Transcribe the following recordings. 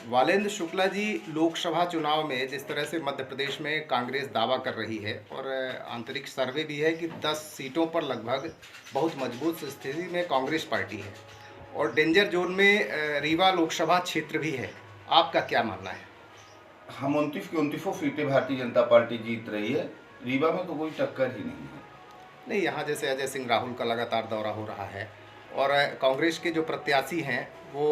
वालेंद्र शुक्ला जी, लोकसभा चुनाव में जिस तरह से मध्य प्रदेश में कांग्रेस दावा कर रही है और आंतरिक सर्वे भी है कि 10 सीटों पर लगभग बहुत मजबूत स्थिति में कांग्रेस पार्टी है और डेंजर जोन में रीवा लोकसभा क्षेत्र भी है। आपका क्या मानना है? हम 29 की 29 सीटें भारतीय जनता पार्टी जीत रही है। रीवा में तो कोई टक्कर ही नहीं है। नहीं, यहाँ जैसे अजय सिंह राहुल का लगातार दौरा हो रहा है और कांग्रेस के जो प्रत्याशी हैं वो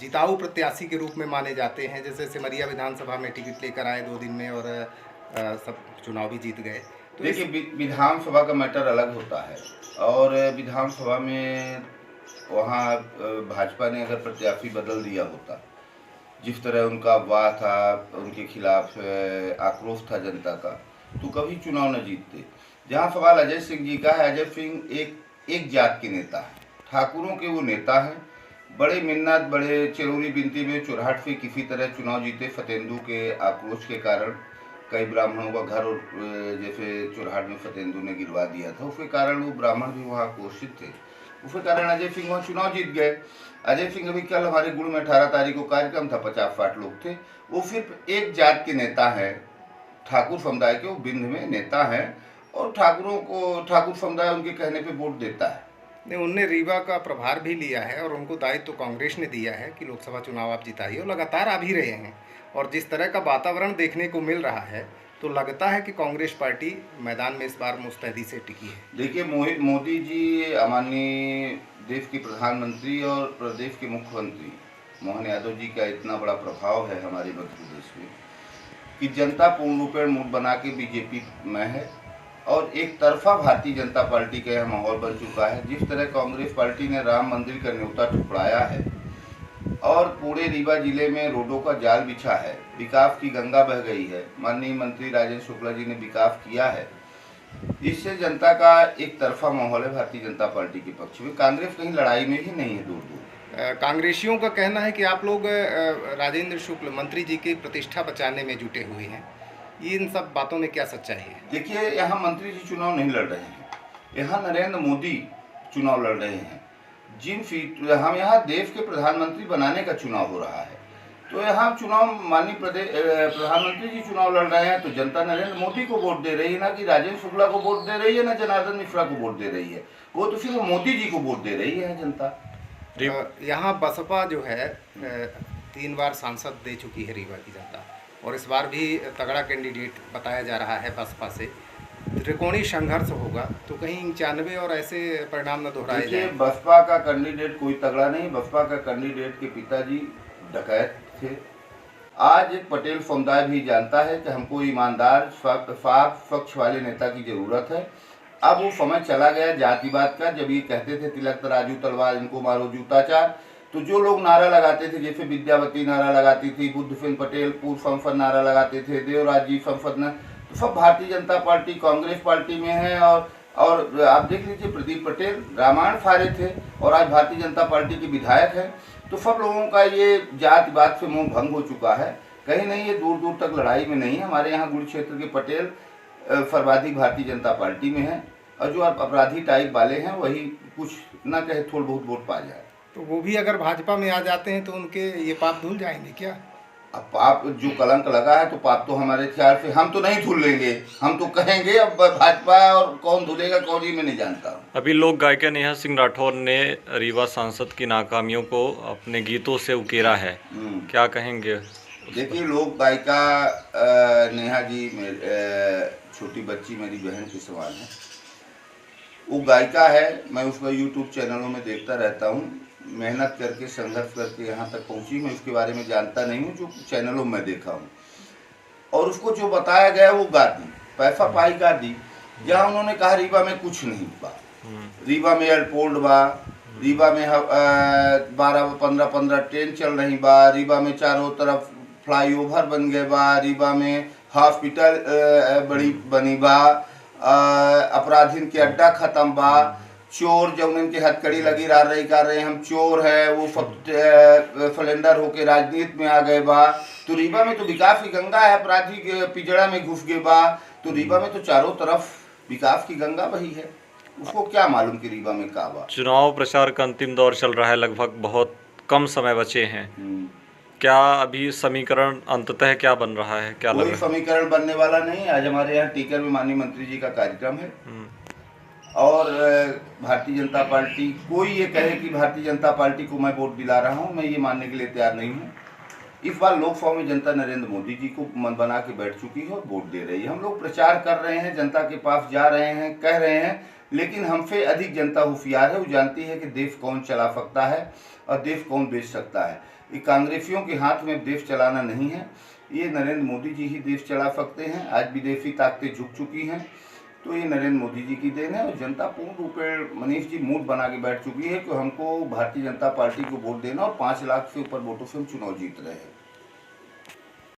जिताऊ प्रत्याशी के रूप में माने जाते हैं। जैसे सिमरिया विधानसभा में टिकट लेकर आए 2 दिन में और सब चुनाव भी जीत गए। तो देखिए, विधानसभा का मैटर अलग होता है और विधानसभा में वहाँ भाजपा ने अगर प्रत्याशी बदल दिया होता, जिस तरह उनका वाह था, उनके खिलाफ आक्रोश था जनता का, तो कभी चुनाव न जीतते। जहाँ सवाल अजय सिंह जी का है, अजय सिंह एक जात के नेता है, ठाकुरों के वो नेता हैं। बड़े मिन्नत, बड़े चिरौरी बिनती में चुरहट से किसी तरह चुनाव जीते। सतेंदु के आक्रोश के कारण कई ब्राह्मणों का घर, और जैसे चुरहट में सतेंदु ने गिरवा दिया था, उसके कारण वो ब्राह्मण भी वहाँ आक्रोशित थे। उसके कारण अजय सिंह वहाँ चुनाव जीत गए। अजय सिंह अभी कल हमारे गुड़ में 18 तारीख को कार्यक्रम था, 50-60 लोग थे। वो सिर्फ एक जात के नेता हैं, ठाकुर समुदाय के। वो बिंद में नेता हैं और ठाकुर समुदाय उनके कहने पे वोट देता है। नहीं, उनने रीवा का प्रभार भी लिया है और उनको दायित्व तो कांग्रेस ने दिया है कि लोकसभा चुनाव आप जिताइए, और लगातार आ भी रहे हैं। और जिस तरह का वातावरण देखने को मिल रहा है तो लगता है कि कांग्रेस पार्टी मैदान में इस बार मुस्तैदी से टिकी है। देखिए, मोदी जी, माननीय देश के प्रधानमंत्री और प्रदेश के मुख्यमंत्री मोहन यादव जी का इतना बड़ा प्रभाव है हमारे मध्य प्रदेश में कि जनता पूर्ण रूपेण मूड बना के बीजेपी में है और एक तरफा भारतीय जनता पार्टी का यह माहौल बन चुका है। जिस तरह कांग्रेस पार्टी ने राम मंदिर का न्योता ठुकराया है और पूरे रीवा जिले में रोडों का जाल बिछा है, विकास की गंगा बह गई है, माननीय मंत्री राजेंद्र शुक्ला जी ने विकास किया है, इससे जनता का एक तरफा माहौल है भारतीय जनता पार्टी के पक्ष में। कांग्रेस कहीं लड़ाई में ही नहीं है दूर दूर। कांग्रेसियों का कहना है कि आप लोग राजेंद्र शुक्ल मंत्री जी की प्रतिष्ठा बचाने में जुटे हुए हैं। इन सब बातों में क्या सच्चाई है? देखिए, यहाँ मंत्री जी चुनाव नहीं लड़ रहे हैं, यहाँ नरेंद्र मोदी चुनाव लड़ रहे हैं। हम यहाँ देश के प्रधानमंत्री बनाने का चुनाव हो रहा है, तो यहाँ चुनाव माननीय प्रधानमंत्री जी चुनाव लड़ रहे हैं, तो जनता नरेंद्र मोदी को वोट दे रही है, ना कि राजेंद्र शुक्ला को वोट दे रही है, ना जनार्दन मिश्रा को वोट दे रही है। वो तो सिर्फ मोदी जी को वोट दे रही है जनता। यहाँ बसपा जो है 3 बार सांसद दे चुकी है रीवा की जनता, और इस बार भी तगड़ा कैंडिडेट बताया जा रहा है बसपा से। त्रिकोणीय संघर्ष होगा तो कहीं 95 और ऐसे परिणाम न दोहराए जाए। बसपा का कैंडिडेट कोई तगड़ा नहीं। बसपा का कैंडिडेट के पिताजी डकैत थे। आज एक पटेल समुदाय भी जानता है कि हमको ईमानदार, साफ, स्वच्छ वाले नेता की जरूरत है। अब वो समय चला गया जातिवाद का। जब ये कहते थे तिलक तराजू तलवार इनको मारो जूताचार, तो जो लोग नारा लगाते थे, जैसे विद्यावती नारा लगाती थी, बुद्ध सिंह पटेल पूर्व संसद नारा लगाते थे, देवराज जी संसद ने, तो सब भारतीय जनता पार्टी कांग्रेस पार्टी में है। और आप देख लीजिए, प्रदीप पटेल रामायण फारे थे और आज भारतीय जनता पार्टी के विधायक हैं। तो सब लोगों का ये जातिवाद से मोह भंग हो चुका है। कहीं नहीं, ये दूर दूर तक लड़ाई में नहीं है। हमारे यहाँ गुड़ क्षेत्र के पटेल सर्वाधिक भारतीय जनता पार्टी में है और जो अपराधी टाइप वाले हैं वही कुछ ना कहे थोड़ा बहुत वोट पा जाए। तो वो भी अगर भाजपा में आ जाते हैं तो उनके ये पाप धुल जाएंगे क्या? अब पाप जो कलंक लगा है तो पाप तो हमारे ख्याल से हम तो नहीं धुल लेंगे, हम तो कहेंगे। अब भाजपा और कौन धुलेगा कौन, ही मैं नहीं जानता। अभी लोक गायिका नेहा सिंह राठौर ने रीवा सांसद की नाकामियों को अपने गीतों से उकेरा है, क्या कहेंगे? देखिए, लोक गायिका नेहा जी छोटी बच्ची मेरी बहन के समान है। वो गायिका है, मैं उसका यूट्यूब चैनलों में देखता रहता हूँ। मेहनत करके, संघर्ष करके यहाँ तक पहुँची। मैं उसके बारे में जानता नहीं हूँ, जो चैनलों में देखा हूँ। और उसको जो बताया गया वो गा दी, पैसा पाई गा दी। जहाँ उन्होंने कहा रीवा में कुछ नहीं बा, रीवा में एयरपोर्ट बा, रीवा में 12-15 ट्रेन चल रही बा, रीवा में चारों तरफ फ्लाईओवर बन गए बा, रीवा में हॉस्पिटल बड़ी बनी बा, अपराधीन के अड्डा खत्म बा, चोर जब उनके हथकड़ी लगी रही कर रहे हम चोर है, वो सब सिलेंडर होके राजनीति में आ गए बा। तो रीवा में तो विकास की गंगा है, अपराधी के पिजड़ा में घुस गए बा। तो रीवा में तो चारों तरफ विकास की गंगा बही है। उसको क्या मालूम कि रीवा में का बा। चुनाव प्रचार का अंतिम दौर चल रहा है, लगभग बहुत कम समय बचे हैं। क्या अभी समीकरण अंततः क्या बन रहा है, क्या लग कोई रहा है? समीकरण बनने वाला नहीं है। आज हमारे यहाँ टीकर में माननीय मंत्री जी का कार्यक्रम है हम्म, और भारतीय जनता पार्टी, कोई ये कहे कि भारतीय जनता पार्टी को मैं वोट दिला रहा हूँ, मैं ये मानने के लिए तैयार नहीं हूँ। इस बार लोकसभा में जनता नरेंद्र मोदी जी को मन बना के बैठ चुकी है और वोट दे रही है। हम लोग प्रचार कर रहे हैं, जनता के पास जा रहे हैं, कह रहे हैं, लेकिन हमसे अधिक जनता होशियार है। वो जानती है कि देश कौन चला सकता है और देश कौन बेच सकता है। ये कांग्रेसियों के हाथ में देश चलाना नहीं है, ये नरेंद्र मोदी जी ही देश चला सकते हैं। आज विदेशी ताकतें झुक चुकी हैं, तो ये नरेंद्र मोदी जी की देन है। और जनता पूर्ण रूप में मनीष जी मूड बना के बैठ चुकी है कि हमको भारतीय जनता पार्टी को वोट देना और 5 लाख से ऊपर वोटों से हम चुनाव जीत रहे हैं।